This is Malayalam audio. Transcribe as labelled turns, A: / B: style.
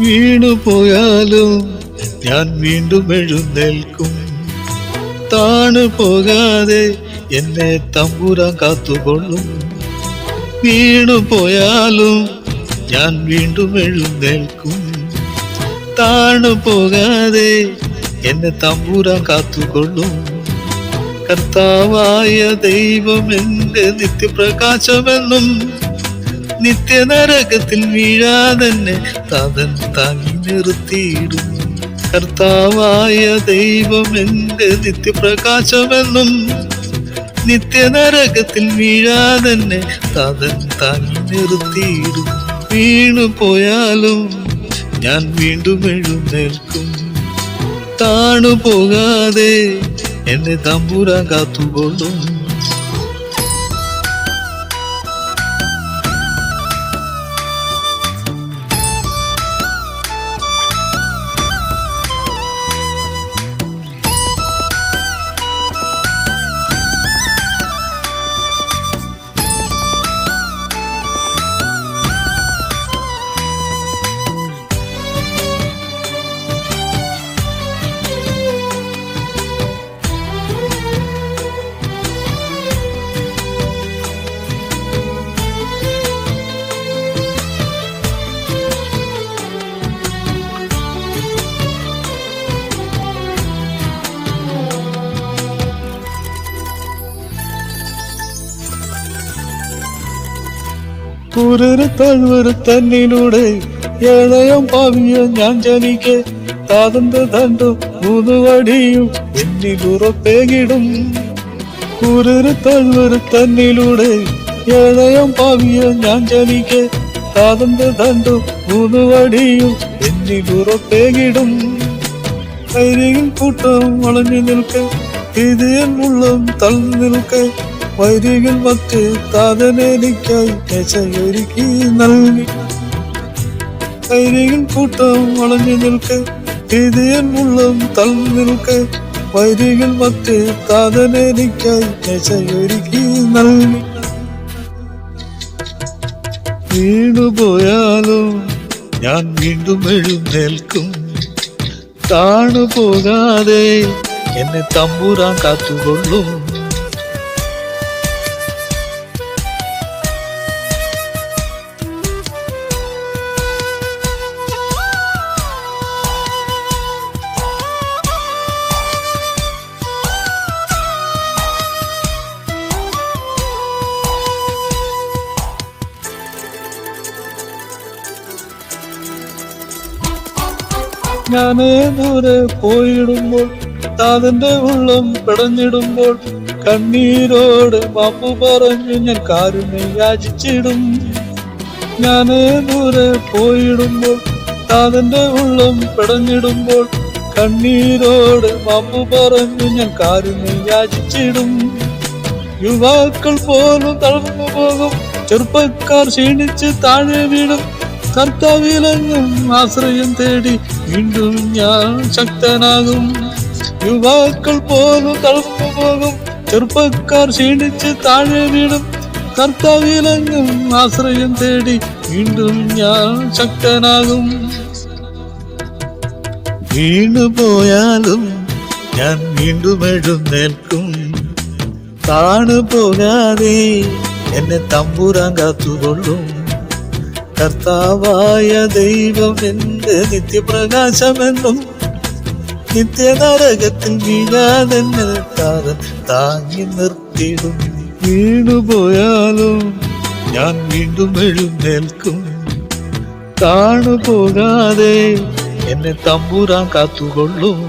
A: വീണു പോയാലും ഞാൻ വീണ്ടും എഴുന്നേൽക്കും. താണു പോകാതെ എന്നെ തമ്പുരാൻ കാത്തുകൊള്ളും. വീണു പോയാലും ഞാൻ വീണ്ടും എഴുന്നേൽക്കും. താണു പോകാതെ എന്നെ തമ്പുരാൻ കാത്തുകൊള്ളും. കർത്താവായ ദൈവം എന്റെ നിത്യപ്രകാശമെന്നും നിത്യനരകത്തിൽ വീഴാതെന്നെ താതൻ താങ്ങി നിർത്തിയിടും. കർത്താവായ ദൈവം എന്റെ നിത്യപ്രകാശമെന്നും നിത്യനരകത്തിൽ വീഴാതെന്നെ താതൻ താങ്ങി നിർത്തിയിടും. വീണു പോയാലും ഞാൻ വീണ്ടും എഴുന്നേൽക്കും. താണു പോകാതെ എന്നെ തമ്പുരാൻ കാത്തുകൊള്ളും. കുരത്താഴ്വര തന്നിലൂടെ ഏഴയം പാവിയ ഞാൻ ജനിക്കെ താതന്റെ ദണ്ഡും 3 വടിയും എന്നിലുറപ്പേകിടും. കുരത്താഴ്വര തന്നിലൂടെ ഏഴയം പാവിയ ഞാൻ ജനിക്കെ താതന്റെ ദണ്ഡും 3 വടിയും എന്നിലുറപ്പേകിടും. വൈരിയിൽ കൂട്ടം വളഞ്ഞു നിൽക്കെ ഇതിയൻ ഉള്ളം തളർന്നു നിൽക്കെ വൈരികൾ മറ്റ് താതനെനിക്കായി മെച്ചയൊരുക്കി നൽകി. വൈരികൾ കൂട്ടം വളഞ്ഞു നിൽക്കെ ഇതിയൻ ഉള്ളം തളർന്നു നിൽക്കെ വൈരികൾ മറ്റ് താതനെനിക്കായി മെച്ചയൊരുക്കി നൽകി. വീണുപോയാലും ഞാൻ വീണ്ടും എഴുന്നേൽക്കും. താണു പോകാതെ എന്നെ തമ്പുരാൻ കാത്തുകൊള്ളും. ഞാനേ ദൂരെ പോയിടുമ്പോൾ താതന്റെ ഉള്ളം പിടഞ്ഞിടുമ്പോൾ കണ്ണീരോട് മാപ്പു പറഞ്ഞു ഞാൻ കാരുണ്യം യാചിച്ചിടും. ഞാനേ ദൂരെ പോയിടുമ്പോൾ താതന്റെ ഉള്ളം പിടഞ്ഞിടുമ്പോൾ കണ്ണീരോട് മാപ്പു പറഞ്ഞു ഞാൻ കാരുണ്യം യാചിച്ചിടും. യുവാക്കൾ പോലും തളർന്നു പോകും, ചെറുപ്പക്കാർ ക്ഷീണിച്ച് താഴെ വീടും. കർത്താവിലെങ്ങും ആശ്രയം തേടി വീണ്ടും ഞാൻ ശക്തനാകും. യുവാക്കൾ പോലും തളർന്നു പോകും, ചെറുപ്പക്കാർ ക്ഷീണിച്ച് താഴെ വീടും. കർത്താവിലെങ്ങും ആശ്രയം തേടി വീണ്ടും ഞാൻ ശക്തനാകും. വീണു പോയാലും ഞാൻ വീണ്ടും എഴുന്നേൽക്കും. താണു പോകാതെ എന്നെ തമ്പുരാൻ കാത്തുകൊള്ളും. കർത്താവായ ദൈവം എന്റെ നിത്യപ്രകാശമെന്നും നിത്യനരകത്തിൽ വീഴാതെന്നെ താതൻ താങ്ങി നിർത്തിയിടും. വീണുപോയാലും ഞാൻ വീണ്ടും എഴുന്നേൽക്കും. താണു പോകാതെ എന്നെ തമ്പുരാൻ കാത്തുകൊള്ളും.